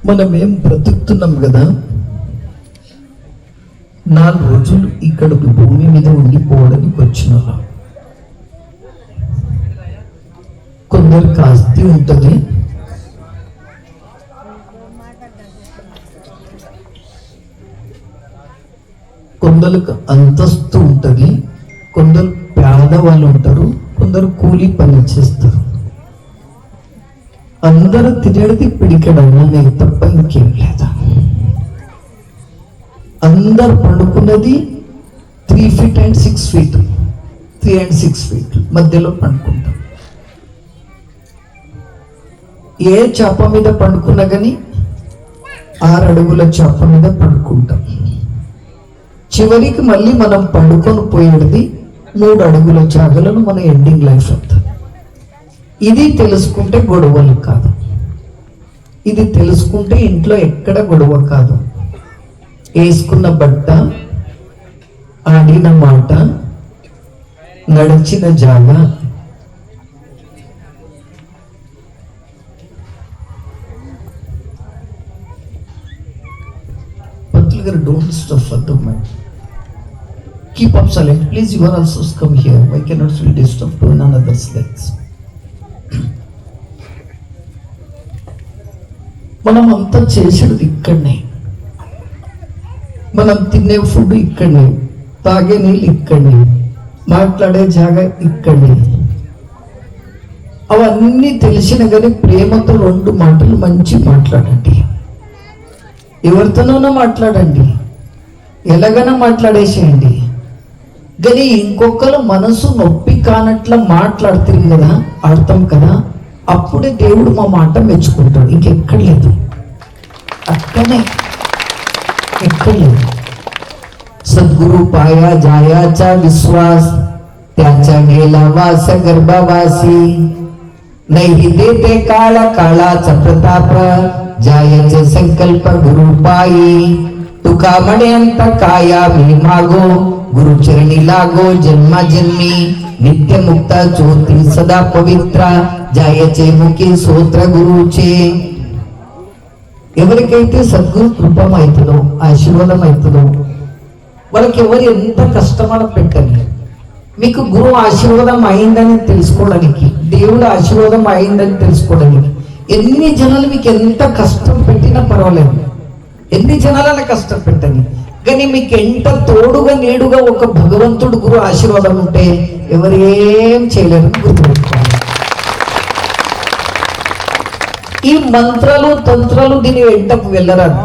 మనమేం బ్రతుకుతున్నాం కదా, 4 రోజులు ఇక్కడ భూమి మీద ఉండిపోవడానికి వచ్చిన కొందరికి ఆస్తి ఉంటుంది, కొందరికి అంతస్తు ఉంటుంది, కొందరు పేదవాళ్ళు ఉంటారు, కొందరు కూలీ పని చేస్తారు. అందరూ తినేది పిడికెడమే తప్ప ఇంకేం లేదు. అందరు పండుకున్నది 3 feet and 6 feet, 3 and 6 feet మధ్యలో పండుకుంటాం. ఏ చాప మీద పండుకున్నా కానీ 6 అడుగుల చాప మీద పండుకుంటాం. చివరికి మళ్ళీ మనం పండుకొని పోయేది 3 అడుగుల జాగలను మన ఎండింగ్ లైఫ్ అవుతుంది. ఇది తెలుసుకుంటే గొడవలు కాదు, ఇది తెలుసుకుంటే ఇంట్లో ఎక్కడ గొడవ కాదు. వేసుకున్న బట్ట, ఆడిన మాట, నడిచిన జాగ, పంతులు గారు don't stuff at the mind, keep up silent please. You are also come here, why cannot feel disturb to another's legs. మనం అంతా చేసేది ఇక్కడనే, మనం తినే ఫుడ్ ఇక్కడనే, తాగే నీళ్ళు ఇక్కడనే, మాట్లాడే జాగా ఇక్కడనే. అవన్నీ తెలిసిన కానీ ప్రేమతో 2 మాటలు మంచి మాట్లాడండి. ఎవరితోనైనా మాట్లాడండి, ఎలాగైనా మాట్లాడేసేయండి. కానీ ఇంకొకరు మనసు నొప్పి కానట్ల మాట్లాడుతుంది కదా, అర్థం కదా, అప్పుడే దేవుడు మా మాట మెచ్చుకుంటాడు. ఇంకెక్కడ లేదు, అక్కడనే ఎక్కడ లేదు. सद्गुरु पाया जायाचा विश्वास, त्याच्या गेला वास गर्भवासी. नाही देते काळ काळाचा प्रताप, जायचे संकल्प गुरु पायी. तुका म्हणेंत काया मी मागो, गुरुचरणी लागो जन्मा जन्मी. नित्य मुक्त ज्योती सदा पवित्र, जायचे मुखी स्तोत्र गुरुचे. ఎవరికైతే సద్గురు కృపం అవుతుందో, ఆశీర్వాదం అవుతుందో, వాళ్ళకి ఎవరు ఎంత కష్టమని పెట్టండి. మీకు గురువు ఆశీర్వాదం అయిందని తెలుసుకోవడానికి, దేవుడు ఆశీర్వాదం అయిందని తెలుసుకోవడానికి ఎన్ని జనాలు మీకు ఎంత కష్టం పెట్టినా పర్వాలేదు, ఎన్ని జనాల కష్టం పెట్టండి. కానీ మీకు ఎంత తోడుగా నీడుగా ఒక భగవంతుడు గురువు ఆశీర్వాదం ఉంటే ఎవరేం చేయలేరు గుర్తుపెట్టుకోవాలి. ఈ మంత్రాలు తంత్రాలు దీని వెంటకు వెళ్ళరాదు.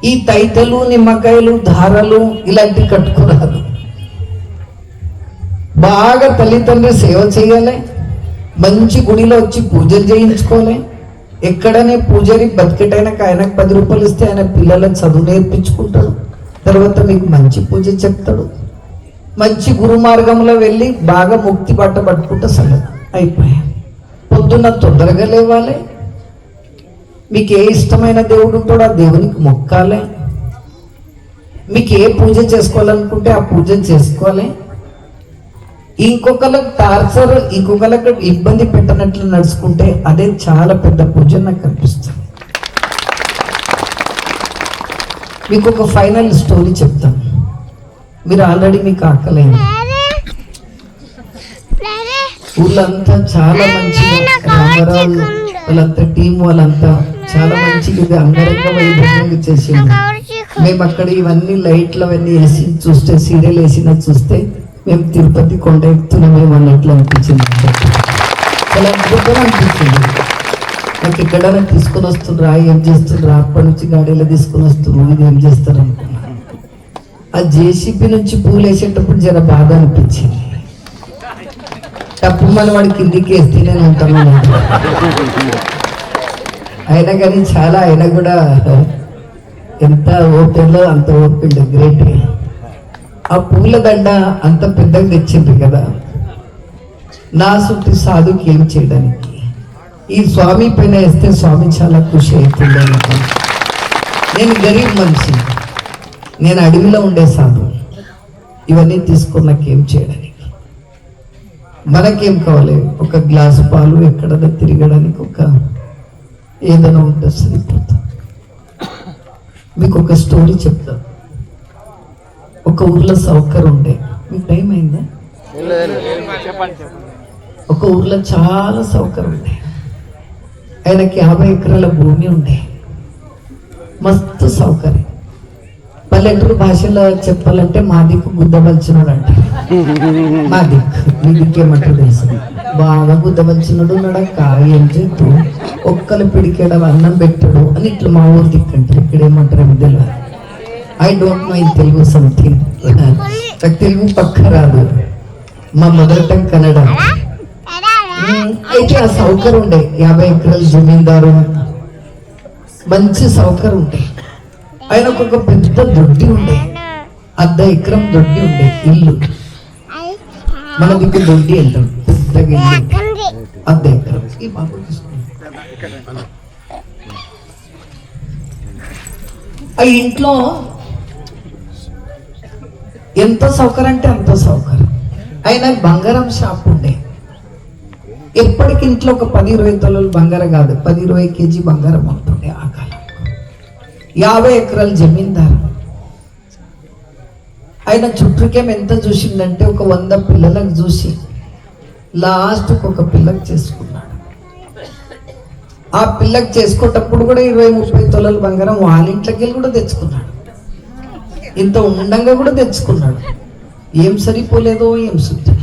ఈ తైతలు నిమ్మకాయలు ధారలు ఇలాంటివి కట్టుకోరాదు. బాగా తల్లిదండ్రి సేవ చేయాలి, మంచి గుడిలో వచ్చి పూజలు చేయించుకోవాలి. ఎక్కడనే పూజారి బతికేటైనాక ఆయనకు 10 రూపాయలు ఇస్తే ఆయన పిల్లలకు చదువు నేర్పించుకుంటాడు, తర్వాత మీకు మంచి పూజ చెప్తాడు. మంచి గురు మార్గంలో వెళ్ళి బాగా ముక్తి బట్ట పట్టుకుంటే సరే అయిపోయాయి. పొద్దున్న తొందరగా లేవాలి, మీకు ఏ ఇష్టమైన దేవుడు ఉంటాడో ఆ దేవునికి మొక్కాలి. మీకు ఏ పూజ చేసుకోవాలనుకుంటే ఆ పూజ చేసుకోవాలి. ఇంకొకరికి టార్చర్, ఇంకొకరికి ఇబ్బంది పెట్టనట్లు నడుచుకుంటే అదే చాలా పెద్ద పూజ నాకు కనిపిస్తుంది. మీకు ఒక ఫైనల్ స్టోరీ చెప్తాను. మీరు ఆల్రెడీ మీకు ఆకలేదు. ఊళ్ళంతా చాలా మంచిగా, రామారావు వాళ్ళంతా టీం వాళ్ళంతా చాలా మంచిగా అంగరంగ వైభవంగా చేసింది. మేము అక్కడ ఇవన్నీ లైట్లు అవన్నీ వేసి చూస్తే, సీరియల్ వేసిన చూస్తే మేము తిరుపతి కొండ ఎక్కుతున్నామేమో అన్నట్లు అనిపించింది. చాలా అద్భుతంగా అనిపించింది. నాకు ఎక్కడైనా తీసుకొని వస్తుండ్రా, ఏం చేస్తుండ్రా, అప్పటి నుంచి గాడీలో తీసుకొని వస్తున్నారు, ఇది ఏం చేస్తారు అనుకున్నాను. ఆ జేసీబీ నుంచి పూలు వేసేటప్పుడు జర బాధ అనిపించింది. తప్పు మన వాడి కిందికి వేస్తే నేను ఉంటాను. అయినా కానీ చాలా, అయినా కూడా ఎంత ఓపెన్లో అంత ఓపెన్, గ్రేట్. ఆ పూల దండ అంత పెద్దగా తెచ్చిండ్రు కదా, నా సుట్టి సాధుకి ఏం చేయడానికి. ఈ స్వామి పైన వేస్తే స్వామి చాలా ఖుషి అవుతుంది అనుకో. నేను గరీబ్ మనిషి, నేను అడవిలో ఉండే సాధు, ఇవన్నీ తీసుకొని నాకేం చేయడానికి. మనకేం కావాలి? ఒక గ్లాసు పాలు, ఎక్కడన్నా తిరగడానికి ఒక ఏదైనా ఉంటే సరిపోతుంది. మీకు ఒక స్టోరీ చెప్తా. ఒక ఊర్లో సౌకర్యం ఉండే. మీకు టైం అయిందా? ఒక ఊర్లో చాలా సౌకర్యం ఉండే. ఆయనకి 50 ఎకరాల భూమి ఉండే. మస్తు సౌకర్యం. పల్లెటూరు భాషలో చెప్పాలంటే మా దిక్కు గుద్దబలిచినాడు అంటే. మా దిక్కు మీ దిక్కేమంటారు తెలుసు. బాగా గుద్దబలిచినాడు ఉన్నాడక్క. ఏం చేస్తూ ఒక్కలు పిడికేడ అన్నం పెట్టాడు అని ఇట్లా మా ఊరు దిక్కు అంటారు. ఇక్కడ ఏమంటారు తెలియదు. I don't know in Telugu something. నాకు తెలుగు పక్క రాదు. మా మదర్ టంగ్ కన్నడ. అయితే ఆ సౌకర్యం ఉండే. 50 ఎకరాల జమీందారు, మంచి సౌకర్యం ఉండే. ఆయనకు ఒక పెద్ద దొడ్డి ఉండే. 1/2 ఎకరం దొడ్డి ఉండే. ఇల్లు మన దిక్కు దొడ్డి అంటాం. పెద్దగా ఇల్లు 1/2 ఎకరం. ఈ బాబు ఆ ఇంట్లో ఎంత సౌకర్యం అంటే అంత సౌకర్యం. ఆయన బంగారం షాప్ ఉండే. ఎప్పటికి ఇంట్లో ఒక 10-20 తులాలు బంగారం కాదు, 10-20 కేజీ బంగారం ఉంటుండే ఆ కాలం. 50 ఎకరాల జమీందారు. ఆయన చుట్టూకేం ఎంత చూసిందంటే ఒక 100 పిల్లలకు చూసి లాస్ట్కి ఒక పిల్లకి చేసుకున్నాడు. ఆ పిల్లకి చేసుకోటప్పుడు కూడా 20-30 తులాల బంగారం వాళ్ళ ఇంట్లోకి వెళ్ళి కూడా తెచ్చుకున్నాడు. ఇంత ఉండంగా కూడా తెచ్చుకున్నాడు. ఏం సరిపోలేదో ఏం శుద్ధి.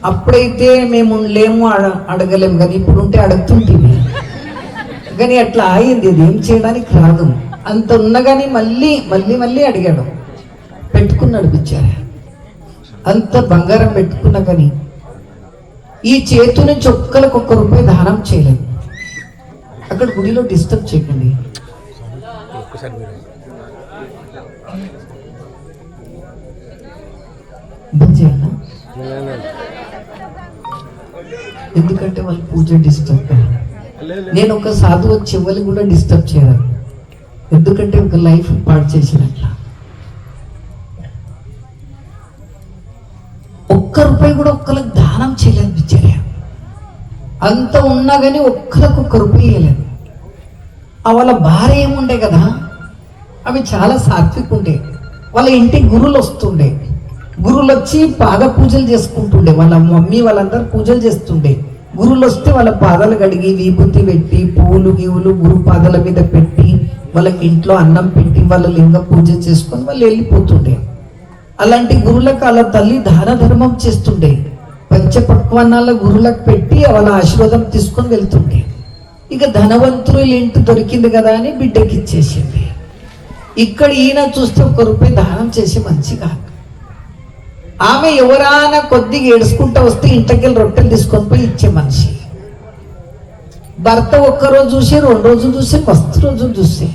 అప్పుడైతే మేము లేము, అడగలేము. కానీ ఇప్పుడు ఉంటే అడుగుతుంటేవి. కానీ అట్లా అయింది. ఇది ఏం చేయడానికి రాదు. అంత ఉన్నా కానీ మళ్ళీ మళ్ళీ మళ్ళీ అడిగాడు. పెట్టుకున్నాడు బిచ్చారా. అంత బంగారం పెట్టుకున్నా కానీ ఈ చేతు నుంచి ఒక్కరికి ₹1 దానం చేయలేదు. అక్కడ గుడిలో డిస్టర్బ్ చేయకండి. ఎందుకంటే వాళ్ళు పూజ డిస్టర్బ్. నేను ఒక సాధువు వచ్చి ఎవరిని కూడా డిస్టర్బ్ చేయను. ఎందుకంటే ఒక లైఫ్ పాడు చేసినట్ల. ₹1 కూడా ఒక్కరికి దానం చేయలేదు బిచ్చారా. అంత ఉన్నా కానీ ఒక్కరికి ₹1 ఇవ్వలేదు. వాళ్ళ భార్య ఏముండే కదా, అవి చాలా సాత్విక ఉండే. వాళ్ళ ఇంటికి గురువులు వస్తుండే. గురువులు వచ్చి పాద పూజలు చేసుకుంటుండే. వాళ్ళ మమ్మీ వాళ్ళందరూ పూజలు చేస్తుండే. గురువులు వస్తే వాళ్ళ పాదాలు కడిగి విభూతి పెట్టి పూలు గీవులు గురు పాదాల మీద పెట్టి వాళ్ళకి ఇంట్లో అన్నం పెట్టి వాళ్ళ లింగ పూజ చేసుకొని వాళ్ళు వెళ్ళిపోతుండే. అలాంటి గురువులకు వాళ్ళ తల్లి దాన ధర్మం చేస్తుండే. పంచపక్వాన్నాల గురువులకు పెట్టి వాళ్ళ ఆశీర్వాదం తీసుకొని వెళ్తుండే. ఇక ధనవంతులు ఇంటి దొరికింది కదా అని బిడ్డకి ఇచ్చేసింది. ఇక్కడ ఈయన చూస్తే ₹1 దానం చేసి మంచిగా. ఆమె ఎవరైనా కొద్దిగా ఏడుచుకుంటూ వస్తే ఇంటికెళ్ళి రొట్టెలు తీసుకొని పోయి ఇచ్చే మనిషి. భర్త ఒక్కరోజు చూసి 2 రోజులు చూసి మస్తు రోజులు చూసి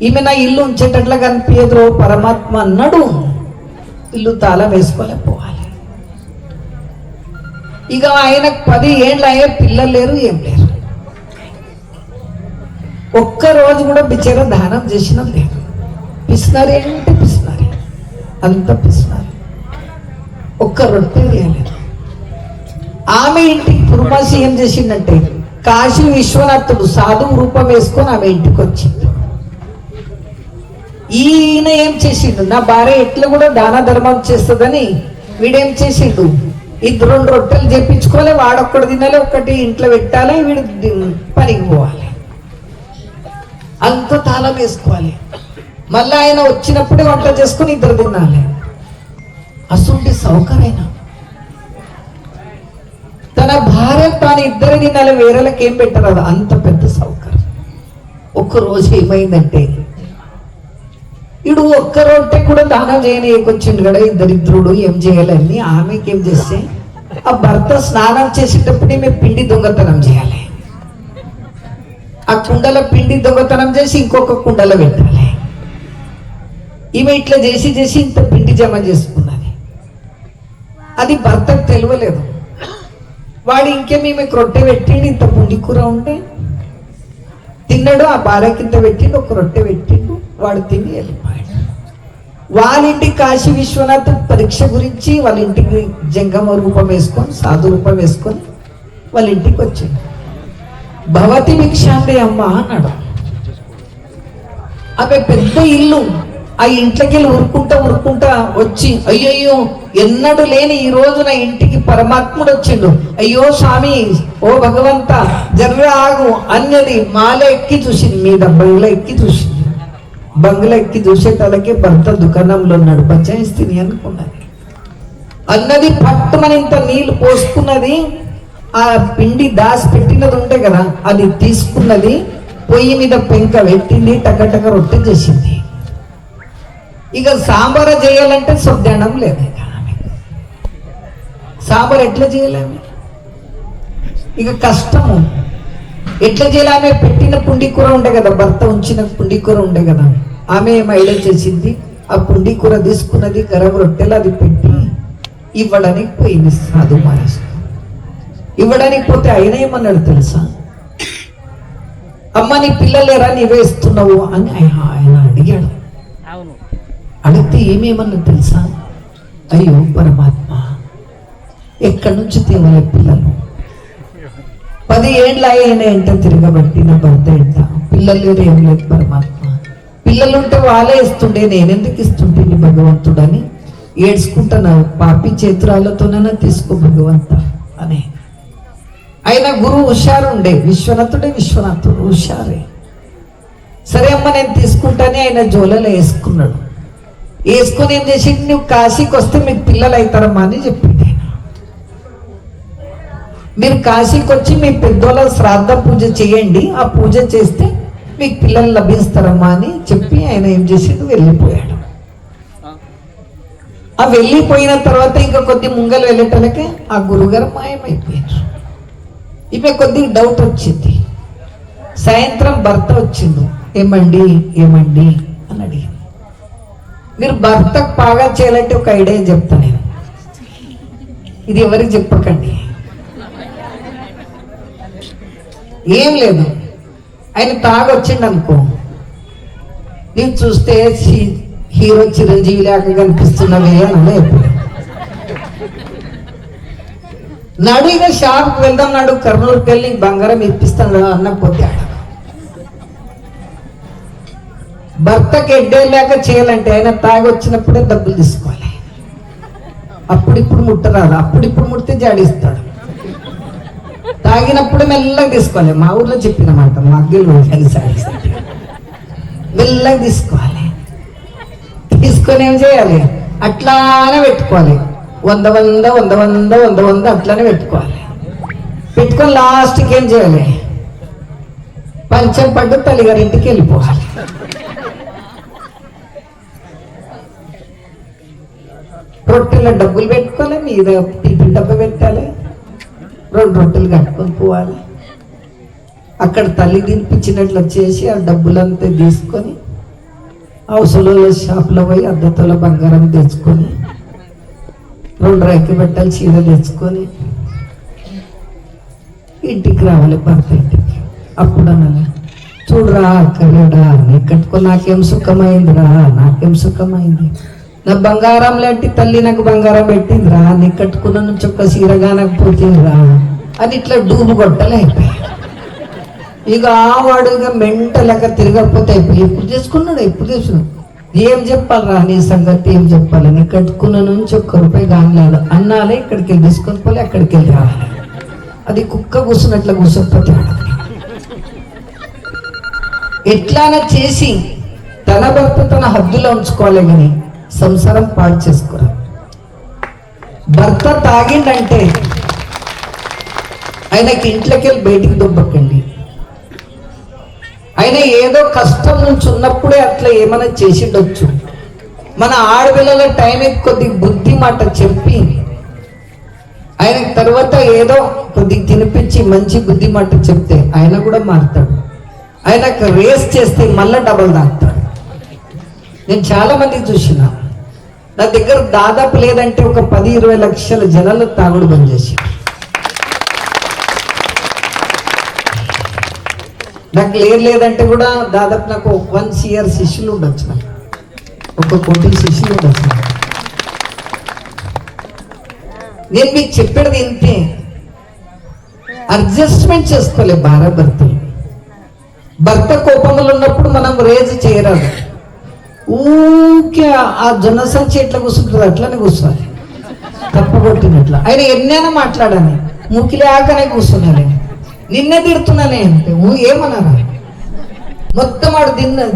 ఈమె నా ఇల్లు ఉంచేటట్లా కనిపించదు పరమాత్మ అన్నాడు. ఇల్లు తాళం వేసుకోలే పోవాలి. ఇక ఆయనకు 10 ఏళ్ళు అయ్యే పిల్లలు లేరు, ఏం లేరు. ఒక్కరోజు కూడా బిచ్చార దానం చేసిన లేదు. పిసినారి అంటే పిసినారి, అంత పిసినారి. ఒక్క రొట్టె వేయలేదు. ఆమె ఇంటికి పురుమాసి ఏం చేసిందంటే కాశీ విశ్వనాథుడు సాధువు రూపం వేసుకొని ఆమె ఇంటికి వచ్చింది. ఈయన ఏం చేసిండు, నా భార్య ఎట్లా కూడా దాన ధర్మం చేస్తుందని వీడేం చేసిండు, 2 రొట్టెలు చేపించుకోవాలి, వాడొక్కడు తినాలి, ఒకటి ఇంట్లో పెట్టాలి, వీడు పనికి పోవాలి, అంత తాళం వేసుకోవాలి. మళ్ళీ ఆయన వచ్చినప్పుడే వంట చేసుకుని 2 తినాలి. అసలు సౌకర్యమైన తన భార్య తాను 2 తినాలి, వేరేలకు ఏం పెట్టరు. అది అంత పెద్ద సౌకర్యం. ఒక్కరోజు ఏమైందంటే ఇడు 1 రొట్టె కూడా దానం చేయని ఏకొచ్చిండు కదా, ఈ దరిద్రుడు ఏం చేయాలని. ఆమెకి ఏం చేస్తే ఆ భర్త స్నానం చేసేటప్పుడు ఈమె పిండి దొంగతనం చేయాలి. ఆ కుండల పిండి దొంగతనం చేసి ఇంకొక కుండలో పెట్టాలి. ఈమె ఇట్లా చేసి చేసి ఇంత పిండి జమ చేసుకున్నది. అది భర్తకు తెలియలేదు. వాడు ఇంకేం ఈమెకు రొట్టె పెట్టిండు, ఇంత పుండి కూర ఉంటే తిన్నాడు. ఆ భార్య కింద పెట్టిండు, 1 రొట్టె పెట్టిండు, వాడు తిని వెళ్ళిపోయాడు. వాళ్ళ ఇంటికి కాశీ విశ్వనాథ్ పరీక్ష గురించి వాళ్ళ ఇంటికి జంగమ రూపం వేసుకొని సాధు రూపం వేసుకొని వాళ్ళ ఇంటికి వచ్చిండు. భవతి భిక్షాందే అమ్మ అన్నాడు. ఆమె పెద్ద ఇల్లు, ఆ ఇంట్లోకి వెళ్ళి ఉరుకుంటా వచ్చి, అయ్యయ్యో ఎన్నడూ లేని ఈ రోజు నా ఇంటికి పరమాత్ముడు వచ్చిండు, అయ్యో స్వామి ఓ భగవంత జర్ర ఆగు అన్నది. మాల ఎక్కి చూసింది, మీద బంగ్లా ఎక్కి చూసింది. బంగ్లా ఎక్కి చూసేటలకే భర్త దుకాణంలో ఉన్నాడు, బచాయిస్తుంది అనుకున్నది. అన్నది పట్టుమని ఇంత నీళ్లు పోసుకున్నది, ఆ పిండి దాసి పెట్టినది ఉంటే కదా అది తీసుకున్నది, పొయ్యి మీద పెంక పెట్టింది, టకటక రొట్టె చేసింది. ఇక సాంబార్ చేయాలంటే సొద్దానం లేదు. సాంబార్ ఎట్లా చేయలేము, ఇక కష్టము. ఎట్లా చేయాలి? ఆమె పెట్టిన పుండి కూర ఉండే కదా, భర్త ఉంచిన పుండి కూర ఉండే కదా, ఆమె ఏమో ఐడియా చేసింది. ఆ పుండి కూర తీసుకున్నది, గరం రొట్టెలు అది పెట్టి ఇవ్వడానికి పోయింది. సాధు మహేష్ ఇవ్వడానికి పోతే ఆయన ఏమన్నాడు తెలుసా? అమ్మ నీ పిల్లలేరా, నీవే ఇస్తున్నావు అని ఆయన అడిగాడు. అడిగితే ఏమేమన్నా తెలుసా? అయ్యో పరమాత్మ, ఎక్కడి నుంచి తేవాలి పిల్లలు? 10 ఏళ్ళు అయినాయంటే తిరగబట్టి నా భర్త ఎంత పిల్లలు లేరు, ఏం లేదు పరమాత్మ. పిల్లలుంటే వాళ్ళే ఇస్తుండే, నేనెందుకు ఇస్తుంటే నీ భగవంతుడని ఏడ్చుకుంటున్నా. పాపి చేతురాలతోనైనా తీసుకో భగవంత అని. ఆయన గురువు హుషారు ఉండే, విశ్వనాథుడు హుషారే. సరే అమ్మ నేను తీసుకుంటానే ఆయన జోలలో వేసుకున్నాడు. వేసుకొని ఏం చేసి, నువ్వు కాశీకి వస్తే మీకు పిల్లలు అవుతారమ్మా అని చెప్పింది. మీరు కాశీకి వచ్చి మీ పెద్దోళ్ళ శ్రాద్ధ పూజ చేయండి, ఆ పూజ చేస్తే మీకు పిల్లలు లభిస్తారమ్మా అని చెప్పి ఆయన ఏం చేసిండు, వెళ్ళిపోయాడు. ఆ వెళ్ళిపోయిన తర్వాత ఇంకా కొద్ది ముంగలు వెళ్ళేటలకే ఆ గురుగారు మాయమైపోయారు. ఇవే కొద్దిగా డౌట్ వచ్చింది. సాయంత్రం భర్త వచ్చిండు, ఏమండి అని అడిగింది. మీరు భర్తకు బాగా చేయాలంటే ఒక ఐడియా చెప్తా నేను, ఇది ఎవరికి చెప్పకండి. ఏం లేదు, ఆయన తాగొచ్చిండు అనుకో, నీవు చూస్తే హీరో చిరంజీవి లాగా కనిపిస్తున్నవే అని ఎప్పుడు నాడు. ఇక షాప్కి వెళ్దాం నాడు, కర్నూలుకి వెళ్ళి బంగారం ఇప్పిస్తాను అన్నపోతే భర్తకి ఎడ్డేలాక చేయాలంటే ఆయన తాగి వచ్చినప్పుడే డబ్బులు తీసుకోవాలి. అప్పుడిప్పుడు ముట్టరాదు, అప్పుడిప్పుడు ముడితే జాడిస్తాడు. తాగినప్పుడు మెల్లగా తీసుకోవాలి. మా ఊర్లో చెప్పినమాట, మా అగ్గలు మెల్లగా తీసుకోవాలి. తీసుకొని ఏం చేయాలి, అట్లానే పెట్టుకోవాలి. 100 అట్లానే పెట్టుకోవాలి. పెట్టుకొని లాస్ట్కి ఏం చేయాలి, పంచం పడ్డు తల్లిగారింటికి వెళ్ళిపోవాలి. రొట్టెల డబ్బులు పెట్టుకోవాలి, మీద టిఫిన్ డబ్బు పెట్టాలి, 2 రొట్టెలు కట్టుకొని పోవాలి. అక్కడ తల్లి తినిపించినట్లు వచ్చేసి ఆ డబ్బులంతా తీసుకొని అవసరంలో షాప్లో పోయి అద్దతల బంగారం తెచ్చుకొని 2 రైకి బట్టలు చీర తెచ్చుకొని ఇంటికి రావాలి, భర్త ఇంటికి. అప్పుడు అనాలి, చూడరా అక్కలేడా, నీ కట్టుకొని నాకేం సుఖమైంది, నా బంగారం లాంటి తల్లి నాకు బంగారం పెట్టిందిరా, నీ కట్టుకున్న నుంచి ఒక్క చీరగా నాకు పోతుందిరా అని ఇట్లా డూబు కొట్టలే అయిపోయి. ఇక వాడుగా మెంటలక తిరగకపోతే అయిపోయి. ఎప్పుడు చేసుకున్నాడు. ఏం చెప్పాలరా నీ సంగతి, ఏం చెప్పాలి, నీ కట్టుకున్న నుంచి ₹1 గాంగ్లాడు అన్నాలే, ఇక్కడికి వెళ్ళి తీసుకొని పోలే, అక్కడికి వెళ్ళి రావాలి. అది కుక్క కూర్చున్నట్ల కూర్చోకపోతే ఎట్లానా చేసి తన భర్త తన హద్దులో ఉంచుకోవాలి, కానీ సంసారం పాడు చేసుకోరా. భర్త తాగిండంటే ఆయనకి ఇంట్లోకి వెళ్ళి బయటికి దుబ్బకండి. ఆయన ఏదో కష్టం నుంచి ఉన్నప్పుడే అట్లా ఏమైనా చేసిండొచ్చు. మన ఆడపిల్లల టైంకి కొద్ది బుద్ధి మాట చెప్పి ఆయన తర్వాత ఏదో కొద్ది తినిపించి మంచి బుద్ధి మాట చెప్తే ఆయన కూడా మారుతాడు. ఆయనకు రేస్ చేస్తే మళ్ళీ డబల్ తాగుతాడు. నేను చాలా మంది చూసిన, నా దగ్గర దాదాపు లేదంటే ఒక 10-20 లక్షల జనాలు తాగుడు బంద్ చేసి, నాకు లేదంటే కూడా దాదాపు నాకు 1 CR శిష్యులు ఉండొచ్చు, నాకు 1 కోటి శిష్యులు ఉండొచ్చు. నేను మీకు చెప్పేది ఇంతే, అడ్జస్ట్మెంట్ చేసుకోలే భార్యాభర్తలు. భర్త కోపంలో ఉన్నప్పుడు మనం రేజ్ చేయరాదు. ఊకే ఆ జొన్న సంచి ఎట్లా కూర్చుంటుంది అట్లనే కూర్చోవాలి, తప్పగొట్టినట్ల. ఆయన ఎన్నైనా మాట్లాడాలి, మూకిలేకనే కూర్చున్నాను, నిన్నే తిడుతున్నానే అంటే ఏమన్నారా? మొత్తం వాడు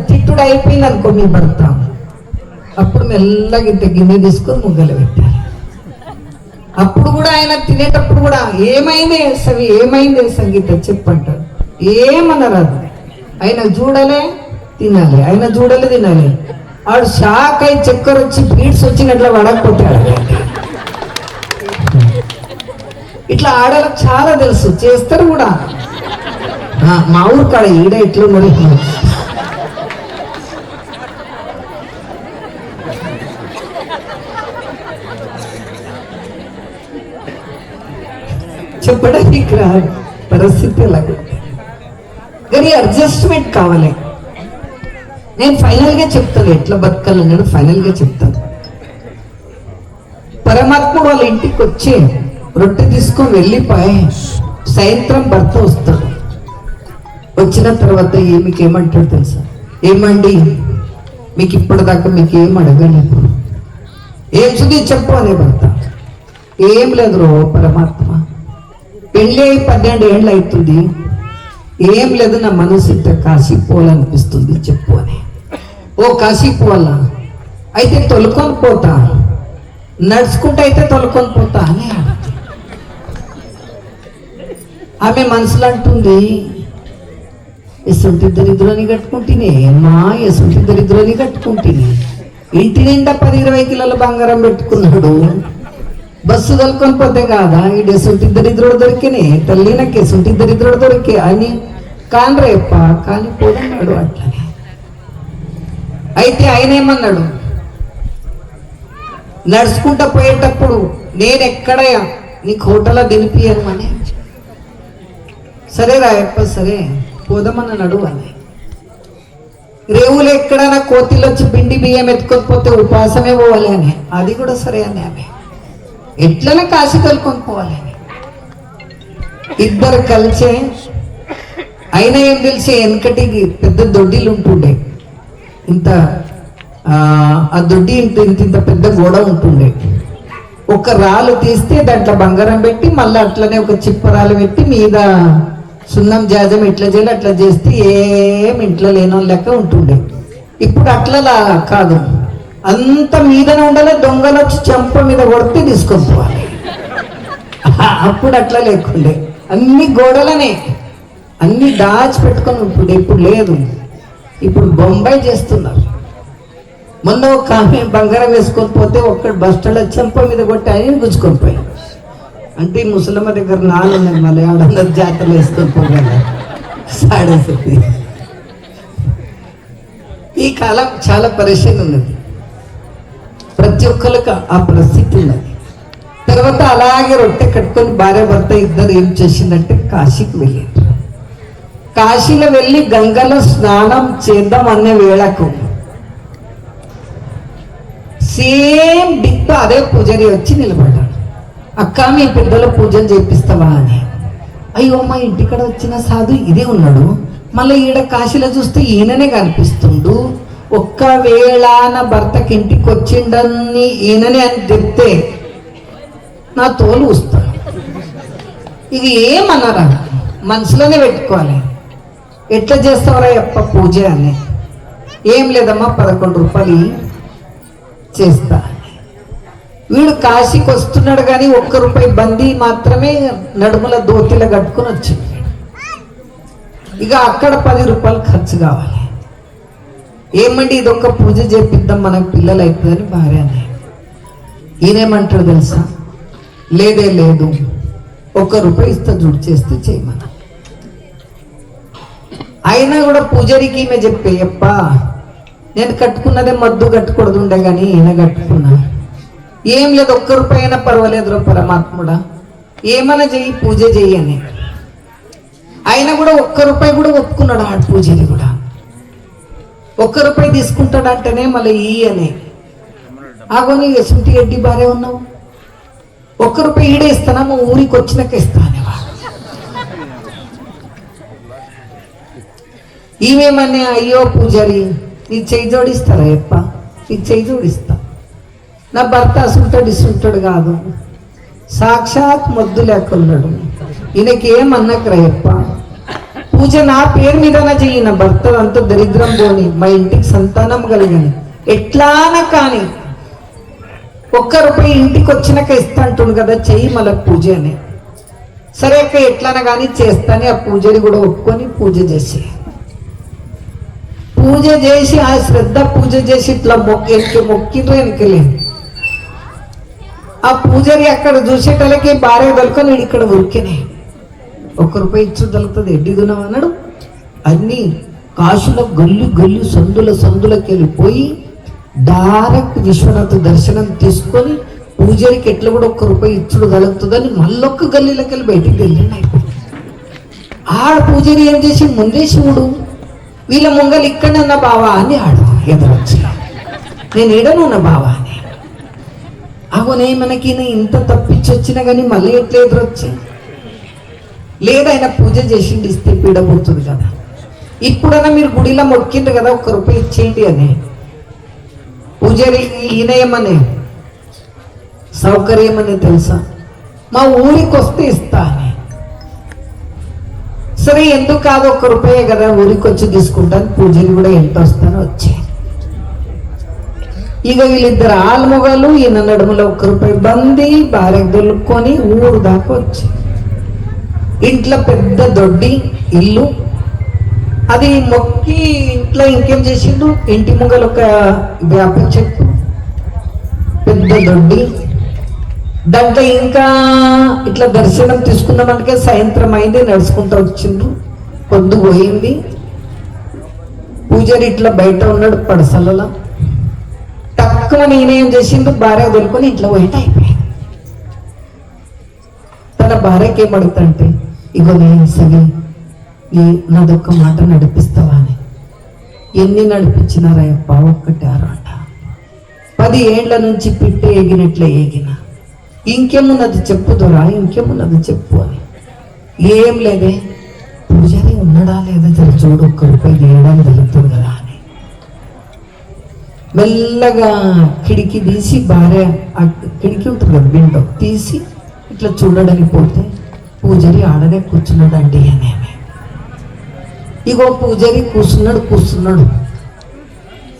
తిట్టుడు అయిపోయింది అనుకో మీ భర్త, అప్పుడు మెల్లగా ఇంత గిన్నె తీసుకొని ముగ్గలు పెట్టాలి. అప్పుడు కూడా ఆయన తినేటప్పుడు కూడా ఏమైంది వేసవి, ఏమైంది సంగీత చెప్పంటారు, ఏమనరాదు. ఆయన చూడలే తినాలి, ఆయన చూడలే తినాలి. ఆడు షాక్ అయి చక్కెర వచ్చి బీట్స్ వచ్చినట్లా వడకపోతాడు. ఇట్లా ఆడలకు చాలా తెలుసు, చేస్తారు కూడా. మా ఊరు కాడ ఈడ ఇట్లా మరి చెప్పడానికి రాదు, పరిస్థితి అలాగే. కానీ అడ్జస్ట్మెంట్ కావాలి. నేను ఫైనల్ గా చెప్తాను ఎట్లా బతకాలని, నేను ఫైనల్ గా చెప్తాను. పరమాత్ముడు వాళ్ళ ఇంటికి వచ్చి రొట్టె తీసుకొని వెళ్ళిపోయి సాయంత్రం భర్త వస్తాడు. వచ్చిన తర్వాత మీకు ఏమంటాడు తెలుసా? ఏమండి మీకు ఇప్పటిదాకా మీకు ఏం అడగలేదు, ఏం చూది చెప్పు అనే భర్త. ఏం లేదు రో పరమాత్మ, పెళ్ళి అయి 12 ఏళ్ళు అవుతుంది, ఏం లేదు నా మనసు ఇంత కాశీ పోవాలనిపిస్తుంది చెప్పు అని. ఓ కాశీ పోవాలా? అయితే తొలుకొని పోతా, నడుచుకుంటూ అయితే తొలుకొని పోతా అని ఆమె మనసులో అంటుంది, ఎసుంటి దరిద్రుని కట్టుకుంటేనే మా ఎసుంటి దరిద్రుని కట్టుకుంటేనే. ఇంటి నిండా 10-20 కిలోల బంగారం పెట్టుకున్నాడు, బస్సు తొలుకొని పోతే కాదా ఈ ఎసుంటి దరిద్రుడు దొరికినే తల్లి, నాకు ఎసుంటి దరిద్రుడు దొరికే అని కానరేప్ప కానీ పోదన్నాడు అట్లనే. అయితే ఆయన ఏమన్నాడు, నడుచుకుంటా పోయేటప్పుడు నేను ఎక్కడయా నీకు హోటల్లో దినిపియమని. సరే రాయప్ప సరే పోదామన్నాడు అని. రేవులు ఎక్కడైనా కోతిలు వచ్చి పిండి బియ్యం ఎత్తుకోకపోతే ఉపాసమే పోవాలి అని, అది కూడా సరే అని ఆమె ఎట్లనే కాశీ తొలుకొని పోవాలి అని. ఇద్దరు కలిసే. అయినా ఏం తెలిసే, వెనకటికి పెద్ద దొడ్డిలు ఉంటుండే, ఇంత ఆ దొడ్డి ఇంత పెద్ద గోడ ఉంటుండే. ఒక రాళ్ళు తీస్తే దాంట్లో బంగారం పెట్టి మళ్ళీ అట్లనే ఒక చిప్పరాలు పెట్టి మీద సున్నం జాజం ఇట్లా చేయాలి, అట్లా చేస్తే ఏం ఇంట్లో లేనో లెక్క ఉంటుండే. ఇప్పుడు అట్లా కాదు, అంత మీదనే ఉండాలి, దొంగలు వచ్చి చెంప మీద కొడితే తీసుకొని పోవాలి. అప్పుడు అట్లా లేకుండే, అన్ని గోడలనే అన్ని దాచిపెట్టుకొని ఉంటుండే. ఇప్పుడు లేదు, ఇప్పుడు బొంబాయి చేస్తున్నారు. మొన్న ఒక ఆమె బంగారం వేసుకొని పోతే ఒక్కడు బస్టాండ్లో చెంప మీద కొట్టి ఆయన గుచ్చుకొని పోయి. అంటే ముసలమ్మ దగ్గర నాలుగు మలయాళంలో జాతరలు వేసుకొని పోగల సాడేస్తుంది. ఈ కాలం చాలా పరిశీలన ఉన్నది, ప్రతి ఒక్కరికి ఆ పరిస్థితి ఉన్నది. తర్వాత అలాగే రొట్టె కట్టుకొని భార్య భర్త ఇద్దరు ఏం చేసిందంటే కాశీకి వెళ్ళారు. కాశీలో వెళ్ళి గంగలో స్నానం చేద్దాం అనే వేళకు సేమ్ డిప్ అదే పూజారి వచ్చి నిలబడ్డాడు. అక్క మీ పెద్దల పూజలు చేపిస్తావా అని. అయ్యో మా ఇంటికాడ వచ్చిన సాధు ఇదే ఉన్నాడు, మళ్ళీ ఈడ కాశీలో చూస్తే ఈయననే కనిపిస్తుండు, ఒక్కవేళ నా భర్తకి ఇంటికి వచ్చిండని ఈయననే అని చెప్తే నా తోలు ఊస్తాడు. ఇది ఏమన్నారా మనసులోనే పెట్టుకోవాలి. ఎట్లా చేస్తావరా అప్ప పూజ అని. ఏం లేదమ్మా 11 రూపాయలు చేస్తా. వీడు కాశీకి వస్తున్నాడు కానీ 1 రూపాయి బందీ మాత్రమే నడుముల దోతిలో కట్టుకుని వచ్చింది. ఇక అక్కడ 10 రూపాయలు ఖర్చు కావాలి. ఏమండి ఇదొక్క పూజ చేపిద్దాం మనకు పిల్లలు అవుతుందని భార్య అని. ఈయనేమంటాడు తెలుసా? లేదే లేదు, 1 రూపాయి ఇస్తా జుడు చేస్తే చేయమని. అయినా కూడా పూజారికి ఈమె చెప్పే, అప్ప నేను కట్టుకున్నదే మద్దు కట్టుకూడదు ఉండే కానీ ఈయన కట్టుకున్నా. ఏం లేదు 1 రూపాయి అయినా పర్వాలేదు రా పరమాత్ముడా, ఏమైనా చెయ్యి పూజ చెయ్యని. ఆయన కూడా 1 రూపాయి కూడా ఒప్పుకున్నాడు. ఆ పూజని కూడా 1 రూపాయి తీసుకుంటాడు అంటేనే మళ్ళీ ఈ అని ఆగోని ఎసుంటి ఎడ్డి భార్య ఉన్నావు, 1 రూపాయి ఈడే ఇస్తానా, మా ఊరికి వచ్చినాక ఇస్తానేవా ఈమెమని, అయ్యో పూజారి నీ చెయ్యి జోడిస్తారా ఎప్ప, నీ చెయ్యి జోడిస్తా, నా భర్త అసుంటాడు ఇసుంటాడు కాదు, సాక్షాత్ మొద్దు లేకున్నాడు, ఈయనకేమన్నకరా ఎప్ప, పూజ నా పేరు మీదన చెయ్యి, నా భర్త అంత దరిద్రం పోని, మా ఇంటికి సంతానం కలిగని, ఎట్లాన కానీ ₹1 ఇంటికి వచ్చినాక ఇస్తా అంటుండు కదా, చెయ్యి మళ్ళీ పూజ అని. సరే అక్క ఎట్లానా కానీ చేస్తానే, ఆ పూజని కూడా ఒప్పుకొని పూజ చేసి ఆ శ్రద్ధ పూజ చేసి ఇట్లా మొక్కిండ్రు వెనకలేదు. ఆ పూజని అక్కడ చూసేటలకి భార్య దొరకొని ఇక్కడ ఉరికినే ₹1 ఇచ్చు దొరుకుతుంది, ఎడ్డిదునం అన్నాడు. అన్ని కాశుల గల్లు సందులకి వెళ్ళిపోయి డైరెక్ట్ విశ్వనాథ్ దర్శనం తీసుకొని పూజారికి ఎట్లా కూడా ₹1 ఇచ్చుడు కలుగుతుందని మళ్ళొక్క గల్లీలోకి వెళ్ళి బయటికి వెళ్ళినాయి. ఆడ పూజారి ఏం చేసి ముందే శివుడు వీళ్ళ ముంగలు ఇక్కడనే ఉన్న బావా అని ఆడు ఎదురొచ్చి, నేను ఈడను ఉన్న బావా అని. అవునే మనకి ఇంత తప్పించి వచ్చినా కానీ మళ్ళీ ఎట్లా ఎదురొచ్చి లేదు, ఆయన పూజ చేసిండి ఇస్తే పీడబోతుంది కదా, ఇప్పుడైనా మీరు గుడిలో మొక్కిండ్రు కదా ₹1 ఇచ్చేయండి అని. పూజారి ఈయన ఏమని సౌకర్యమని తెలుసా, మా ఊరికి వస్తే ఇస్తా అని. సరే ఎందుకు కాదు ₹1 కదా, ఊరికి వచ్చి తీసుకుంటాను. పూజలు కూడా ఎంత వస్తానో వచ్చే. ఇక వీళ్ళిద్దరు ఆల్మొగలు, ఈయన నడుములో ₹1 బంది, భార్య దొల్లుకొని ఊరు దాకా వచ్చి ఇంట్లో పెద్ద దొడ్డి ఇల్లు, అది మొక్కి ఇంట్లో ఇంకేం చేసిండు, ఇంటి ముంగలు ఒక వేప చెట్టు, పెద్ద దొడ్డి, దాంట్లో ఇంకా ఇట్లా దర్శనం తీసుకున్నామంటే సాయంత్రం అయింది, నడుచుకుంటూ వచ్చిండ్రు, పొద్దు పోయింది. పూజారి ఇట్లా బయట ఉన్నాడు పడసలలో, తక్కువ నేనేం చేసిండు, భార్య దొరుకుని ఇట్లా పోయిట అయిపోయింది. తన భార్యకి ఏమడుగుతాంటే, ఇగో నేను సరే నాదొక్క మాట నడిపిస్తావా అని. ఎన్ని నడిపించినారా అప్ప, 1 2 10 ఏళ్ల నుంచి పిట్టి ఎగినట్లే ఎగిన, ఇంకేమున్నది చెప్పు దొరా, ఇంకేమున్నది చెప్పు అని. ఏం లేదే, పూజారి ఉన్నాడా లేదా జర చూడు, ₹1 వేయడానికి జరుగుతుంది కదా అని. మెల్లగా కిటికీ తీసి భార్య, కిటికీ ఉంటుంది కదా విండో తీసి ఇట్లా చూడడానికి పోతే పూజారి ఆడనే కూర్చున్నాడండి అనేమి. ఇగో పూజారి కూర్చున్నాడు,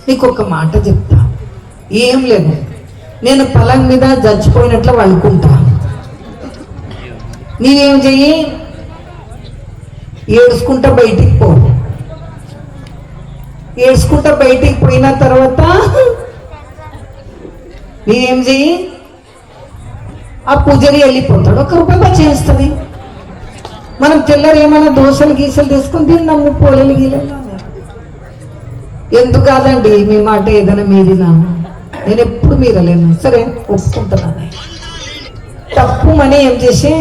నీకు ఒక మాట చెప్తా, ఏం లేదు, నేను పొలం మీద చచ్చిపోయినట్లు వండుకుంటా, నేనేం చెయ్యి, ఏడ్చుకుంటా బయటికి పో, ఏడ్చుకుంటా బయటికి పోయిన తర్వాత నేనేం చెయ్యి, ఆ పూజారి వెళ్ళిపోతాడు, ₹1 చేస్తుంది. మనం తెల్లరు ఏమైనా దోశలు గీసలు తీసుకొని తిన్నాము, పోలేలు గీలేదు. ఎందుకు కాదండి మీ మాట ఏదైనా మీరినా, నేను ఎప్పుడు మీరలేను, సరే ఒప్పుకుంటున్నాను. తప్పు అని ఏం చేసి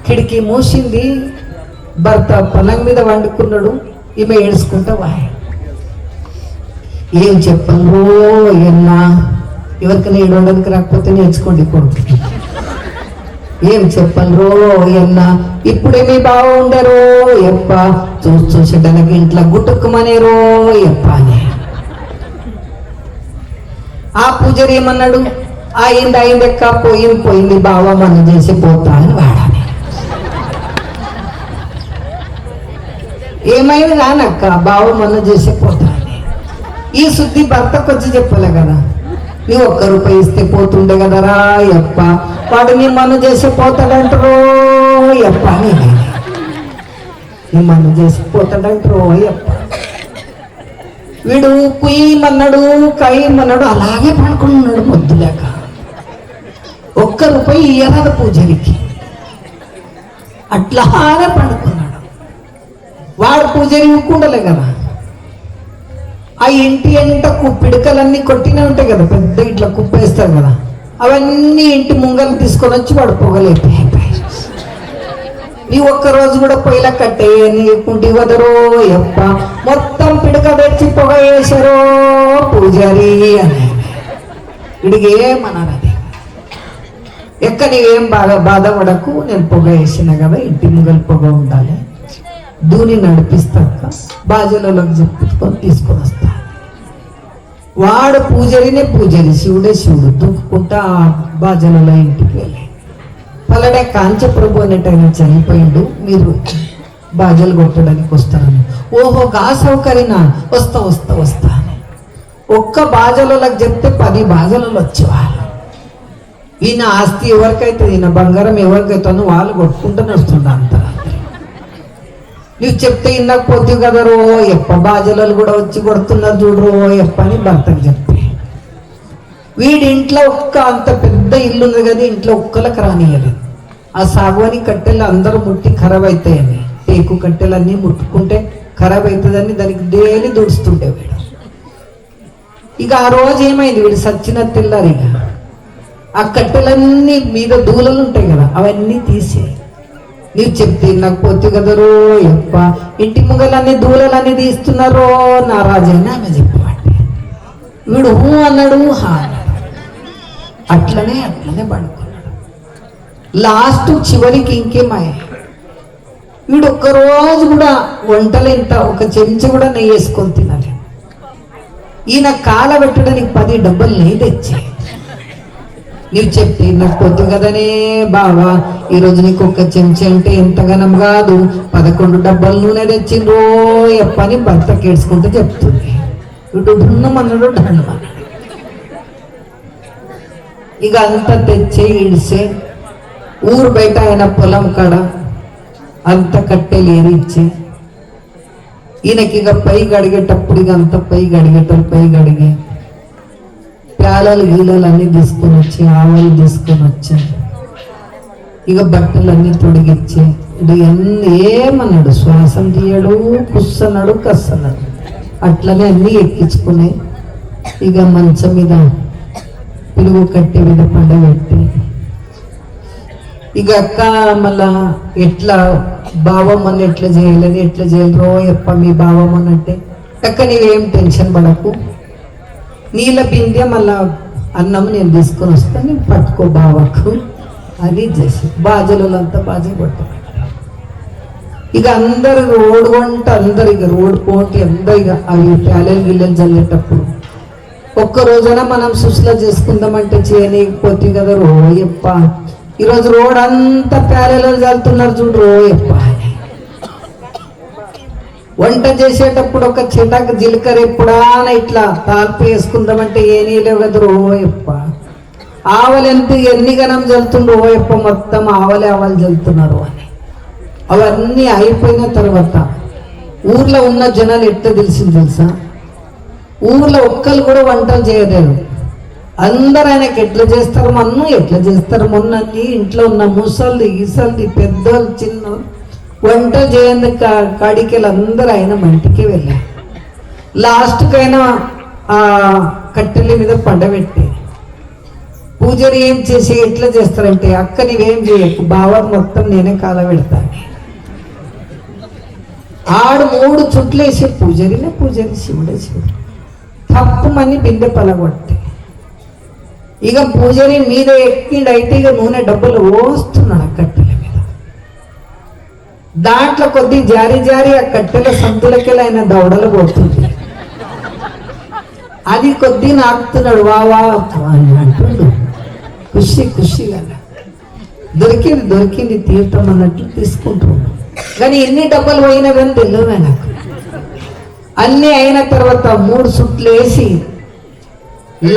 కిటికీ మూసింది, భర్త పొలం మీద వండుకున్నాడు, ఈమె ఏడ్చుకుంటా వాయ్. ఏం చెప్పను ఎన్నా, ఎవరికైనా ఏడవడానికి రాకపోతే నేర్చుకోండి కొడుకు. ఏం చెప్పను ఎన్నా, ఇప్పుడేమీ బాగుండరో ఎప్ప, చూసేటానికి ఇంట్లో గుట్టుకుమనేరో ఎప్ప అని. ఆ పూజారి ఏమన్నాడు, అయిందెక్క, పోయింది బావ, మనం చేసి పోతా అని వాడాలి. ఏమైంది కానక్క, బావ మనం చేసి పోతా అని. ఈ శుద్ధి భర్తకు వచ్చి చెప్పలే కదా, నువ్వు ₹1 ఇస్తే పోతుండే కదరా ఎప్ప, వాడు నీ మనం చేసి పోతాడంటారో ఎప్ప అని. నీ మనం చేసి పోతాడంటారో ఎప్ప. వీడు కుయ్యమన్నాడు, కయ్యమన్నాడు, అలాగే పడుకున్నాడు మొద్దులేక. ₹1 ఇయ్యరాదు పూజారికి, అట్లానే పండుకున్నాడు. వాడు పూజారి ఊకుండలే కదా, ఆ ఇంటి ఎంట పిడకలన్నీ కొట్టినే ఉంటాయి కదా, పెద్ద ఇట్లా కుప్పేస్తారు కదా, అవన్నీ ఇంటి ముంగలు తీసుకొని వచ్చి వాడు పొగలైపోయి. నీ ఒక్కరోజు కూడా పొయ్యిలా కట్టే నీకుంటి వదరో ఎప్ప, మొత్తం పిడక తెచ్చి పొగ వేసారో పూజారి అని. వీడికి ఏమన్నారు, అది ఎక్క నీవేం బాధపడకు, నేను పొగ వేసిన కదా, ఇంటి ముంగలు పొగ ఉండాలి, దూని నడిపిస్తాక బాజలోకి చెప్పుకొని తీసుకొని వస్తా. వాడు పూజరినే పూజరి, శివుడే శివుడు. దుఃఖుకుంటా బాజలలో ఇంటికి వెళ్ళి పల్లడే కాంచప్రభు అనేట ఆయన చనిపోయిండు, మీరు బాజలు కొట్టడానికి వస్తారని. ఓహో గా సౌకర్యనా, వస్తా వస్తా వస్తా అని ఒక్క బాజలోకి చెప్తే 10 బాజలలో వచ్చేవాళ్ళు. ఈయన ఆస్తి ఎవరికైతే, ఈయన బంగారం ఎవరికైతే వాళ్ళు కొట్టుకుంటూనే వస్తుండ అంతా. నువ్వు చెప్తే ఇన్నాక పోతు కదా రో ఎప్ప బాజలు కూడా వచ్చి కొడుతున్నారు చూడరో ఎప్ప అని భర్తకు చెప్తే, వీడి ఇంట్లో ఒక్క అంత పెద్ద ఇల్లు ఉంది కదా, ఇంట్లో ఒక్కలకు రానియలేదు. ఆ సాగువని కట్టెలు అందరూ ముట్టి ఖరాబ్ అవుతాయని, టేకు కట్టెలన్నీ ముట్టుకుంటే ఖరాబ్ అవుతుందని దానికి డైలీ దుడుస్తుంటే వీడు. ఇక ఆ రోజు ఏమైంది, వీడు సచ్చిన తెల్లారు. ఇక ఆ కట్టెలన్నీ మీద దూలలు ఉంటాయి కదా, అవన్నీ తీసే. నీవు చెప్తే నాకు పోతు కదరో ఎప్ప, ఇంటి ముంగలన్నీ దూలలన్నీ తీస్తున్నారో నా రాజైనా ఆమె చెప్పబట్టి. వీడు హూ అన్నాడు, హా అన్నాడు. అట్లనే పడుకున్నాడు. లాస్ట్ చివరికి ఇంకేమాయ, వీడు ఒక్కరోజు కూడా వంటలు ఇంత ఒక చెంచా కూడా నెయ్యి వేసుకొని తినాలి. ఈయన కాల పెట్టడానికి 10 డబ్బలు నెయ్యి తెచ్చే. నీవు చెప్తే నాకు పొద్దు కదనే బావా, ఈరోజు నీకు ఒక్క చెంచా అంటే ఎంతగానం కాదు, 11 డబ్బాలు నూనె తెచ్చిండ్రో ఎప్పని భర్త కేడ్చుకుంటూ చెప్తుంది. వీడు డున్నమన్నాడు, డండమన్నాడు. ఇక అంతా తెచ్చే ఇడిసే ఊరు బయట ఆయన పొలం కాడ అంత కట్టెలు ఏరిచ్చే. ఈయనకి ఇక పై గడిగేటప్పుడు ఇక అంత పై గడిగి ప్యాలలు గీలలు అన్నీ తీసుకొని వచ్చి, ఆవులు తీసుకొని వచ్చి, ఇక బట్టలన్నీ తొడిగిచ్చి, ఏమన్నాడు, శ్వాసం తీయడు, కుස්සన్నాడు, కස්සన్నాడు. అట్లనే అన్నీ ఎక్కించుకుని ఇక మంచం మీద పిలుగు కట్టి మీద పండబెట్టి, ఇక అక్క మళ్ళా ఎట్లా బావమ్మని ఎట్లా చేయలేరో ఎప్ప మీ బావమ్మని అంటే, అక్క నీవేం టెన్షన్ పడకు, నీళ్ళ బిందె మళ్ళా అన్నం నేను తీసుకొని వస్తాను, నేను పట్టుకో బావకు అది చేసి బాజలంతా బాజీ కొట్టారు. ఇక అందరు రోడ్ వంట, అందరు ఇక రోడ్ పోటీ అందరు ఇక అవి ప్యాలెలు గిల్లెలు చల్లేటప్పుడు ఒక్క రోజున మనం సుస్లా చేసుకుందామంటే చేయలేకపోతే కదా రోయప్ప. ఈరోజు రోడ్ అంతా ప్యాలెలు చల్లుతున్నారు చూడు రోయప్ప. వంట చేసేటప్పుడు ఒక చిటాకు జీలకర్ర ఎప్పుడాన ఇట్లా తాల్పు వేసుకుందామంటే ఏనీలేవు కదా రోయప్ప. ఆవలు ఎన్ని గనం చల్లుతుండ్రు రోయప్ప, మొత్తం ఆవలు చల్లుతున్నారు అని. అవన్నీ అయిపోయిన తర్వాత ఊర్లో ఉన్న జనాలు ఎట్లా తెలిసింది తెలుసా, ఊర్లో ఒక్కరు కూడా వంటలు చేయలేరు. అందరూ ఆయనకి ఎట్లా చేస్తారు మొన్న ఇంట్లో ఉన్న ముసలి గిసల్ది పెద్దోళ్ళు చిన్న వంట చేయండి కాడికెళ్ళి అందరూ ఆయన మంటికి వెళ్ళారు. లాస్ట్కైనా ఆ కట్టెల మీద పండబెట్టి పూజలు ఏం చేసి ఎట్లా చేస్తారంటే, అక్క నీవేం చేయకు, బావ మొత్తం నేనే కాల పెడతాను. ఆడు 3 చుట్లు వేసే పూజరి శివుడే శివుడు తప్పుమని బిందె పలగొట్టి, ఇక పూజరి మీద ఎక్కిండైతే ఇక నూనె డబ్బులు పోస్తున్నాడు ఆ కట్టెల మీద. దాంట్లో కొద్ది జారి ఆ కట్టెల సంతులకెళ్ళి ఆయన దవడలు పోతుంది. అది కొద్ది నాకుతున్నాడు, వా అని అంటుండు ఖుషిగా. దొరికింది తీర్థం అన్నట్లు తీసుకుంటున్నాడు. కానీ ఎన్ని డబ్బులు పోయినా కానీ తెలియదు నాకు. అన్నీ అయిన తర్వాత 3 సుట్లు వేసి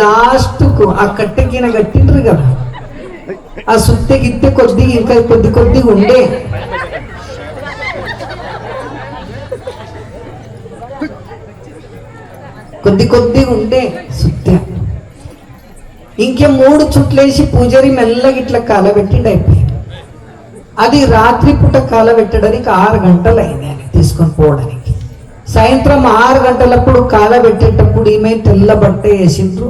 లాస్ట్కు ఆ కట్టెకిన కట్టిండ్రు కదా, ఆ సుత్తెగిత్తే ఇంకా కొద్దిగా ఉండే. కొద్దిగా ఉండే సుత్తె. ఇంకే 3 చుట్లు వేసి పూజారి మెల్లగా ఇట్లా కాలబెట్టిండి అయిపోయింది. అది రాత్రి పూట కాలబెట్టడానికి 6 గంటలు అయింది ఆయన తీసుకొని పోవడానికి. సాయంత్రం 6 గంటలప్పుడు కాలబెట్టేటప్పుడు ఈమె తెల్ల బట్ట వేసిండ్రు.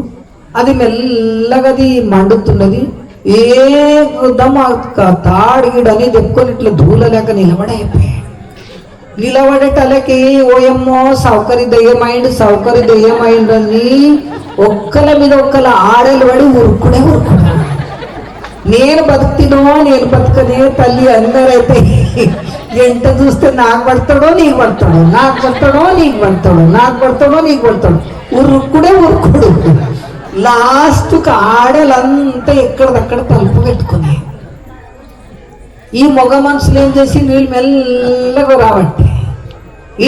అది మెల్లగది మండుతున్నది. తాడిగిడని దెప్పుకొని ఇట్లా దూలలేక నిలబడైపోయాడు. నిలబడేటలకి ఓయమ్మో సౌకర్య దయ్యమైండు అని ఒక్కల మీద ఒక్కల ఆడలు పడి ఉరుకుడే. నేను బతుకుతినో నేను బతుకనే తల్లి అందరైతే ఎంత చూస్తే నాకు పడతాడో నీకు పడతాడు, నాకు పడతాడో నీకు పడతాడు, నాకు పడతాడో నీకు పడతాడు, ఉరుక్కుడే ఉరుకుడు. లాస్ట్కి ఆడలంతా ఎక్కడదక్కడ తలుపు పెట్టుకుని ఈ మగ మనుషులు ఏం చేసి వీళ్ళు మెల్లగా రాబట్టి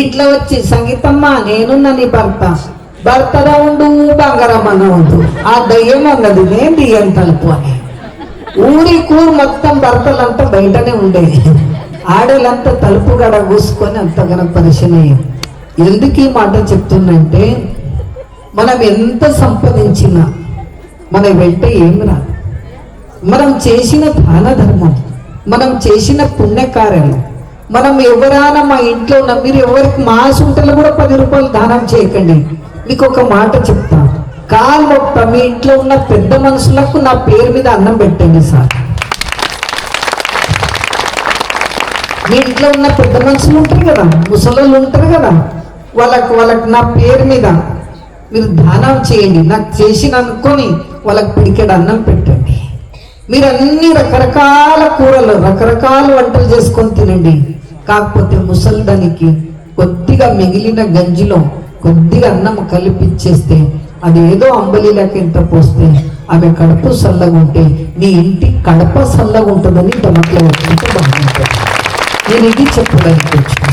ఇట్లా వచ్చి, సంగీతమ్మ నేనున్న నీ భర్తగా ఉండు బంగారమ్మగా ఉండు. ఆ దయ్యం అన్నది నేను దియ్యం తలుపు అని. ఊరి కూరు మొత్తం భర్తలంతా బయటనే ఉండేది, ఆడలంతా తలుపు గడ కూసుకొని అంతగానో పరిశీలన అయ్యింది. ఎందుకు ఈ మాట చెప్తుందంటే, మనం ఎంత సంపాదించినా మన వెంట ఏం రాదు. మనం చేసిన దాన ధర్మం, మనం చేసిన పుణ్యకార్యాలు, మనం ఎవరైనా మా ఇంట్లో ఉన్న మీరు ఎవరికి మా సూటలు కూడా 10 రూపాయలు దానం చేయకండి. మీకు ఒక మాట చెప్తా, కాలు మొక్క మీ ఇంట్లో ఉన్న పెద్ద మనుషులకు నా పేరు మీద అన్నం పెట్టండి సార్. మీ ఇంట్లో ఉన్న పెద్ద మనుషులు ఉంటారు కదా, ముసలోళ్ళు ఉంటారు కదా, వాళ్ళకి నా పేరు మీద మీరు దానం చేయండి. నాకు చేసిన అనుకొని వాళ్ళకి పిడికెడు అన్నం పెట్టండి. మీరు అన్ని రకరకాల కూరలు రకరకాల వంటలు చేసుకొని తినండి. కాకపోతే ముసలిదానికి కొద్దిగా మిగిలిన గంజిలో కొద్దిగా అన్నం కలిపిచ్చేస్తే, అది ఏదో అంబలిలాకి ఎంత పోస్తే ఆమె కడుపు చల్లగా ఉంటే నీ ఇంటి కడప చల్లగా ఉంటుందని దమట్లో వచ్చుకుంటే బాగుంటుంది. నేను ఇది చెప్పడానికి వచ్చాను.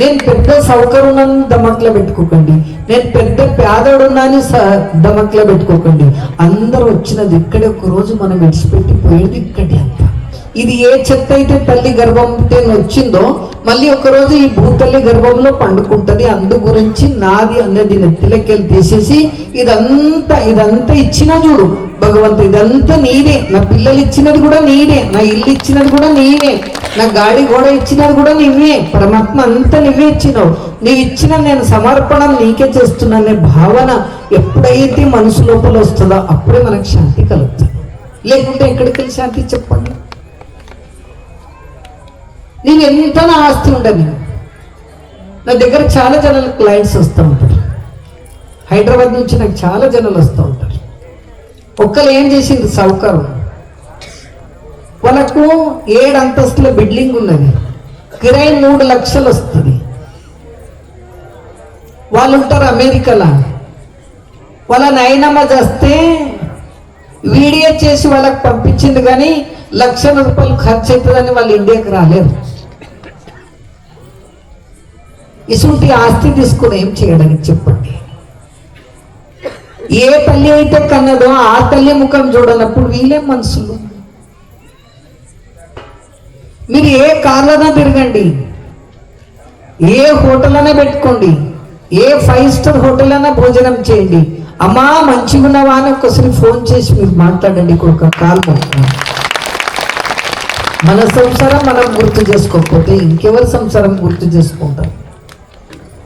నేను పెద్ద సౌకర్యం దమట్లో పెట్టుకోకండి, నేను పెద్ద పేదడున్నాని దమట్లో పెట్టుకోకండి. అందరూ వచ్చినది ఇక్కడే, ఒక రోజు మనం విడిచిపెట్టి పోయేది ఇక్కడే అంత. ఇది ఏ చెత్త అయితే తల్లి గర్భంతో వచ్చిందో మళ్ళీ ఒకరోజు ఈ భూతల్లి గర్భంలో పండుకుంటది. అందు గురించి నాది అన్నది నెత్తిలకెళ్ళి తీసేసి ఇదంతా ఇచ్చినా చూడు భగవంతు, ఇదంతా నీదే. నా పిల్లలు ఇచ్చినది కూడా నీదే, నా ఇల్లు ఇచ్చినది కూడా నీవే, నా గాడి గోడ ఇచ్చినది కూడా నీవే. పరమాత్మ అంతా నీవే ఇచ్చినావు. నీవు ఇచ్చిన నేను సమర్పణ నీకే చేస్తున్నానే భావన ఎప్పుడైతే మనసు లోపల వస్తుందో అప్పుడే మనకు శాంతి కలుగుతుంది. లేకుంటే ఎక్కడికి వెళ్ళి శాంతి చెప్పండి. నేను ఎంత నా ఆస్తి ఉండను, నా దగ్గర చాలా జనాలు క్లయింట్స్ వస్తూ ఉంటారు. హైదరాబాద్ నుంచి నాకు చాలా జనాలు వస్తూ ఉంటారు. ఒక్కరు ఏం చేసింది, సౌకర్యం వాళ్ళకు 7 అంతస్తుల బిల్డింగ్ ఉన్నది, కిరాయి 3 లక్షలు వస్తుంది. వాళ్ళు ఉంటారు అమెరికాలో. వాళ్ళ నాయనమ్మ చేస్తే వీడియో చేసి వాళ్ళకి పంపించింది, కానీ లక్షల రూపాయలు ఖర్చు అవుతుందని వాళ్ళు ఇండియాకి రాలేరు. ఇసుంటి ఆస్తి తీసుకుని ఏం చేయడానికి చెప్పండి. ఏ తల్లి అయితే కన్నదో ఆ తల్లి ముఖం చూడనప్పుడు వీళ్ళే మనుషులు. మీరు ఏ కార్లైనా తిరగండి, ఏ హోటల్ అయినా పెట్టుకోండి, ఏ 5 స్టార్ హోటల్ అయినా భోజనం చేయండి. అమ్మా మంచిగా ఉన్నావా అని ఒకసారి ఫోన్ చేసి మీరు మాట్లాడండి. ఒక కాల్ మన సంసారం మనం గుర్తు చేసుకోకపోతే ఇంకెవరి సంసారం గుర్తు చేసుకుంటాం?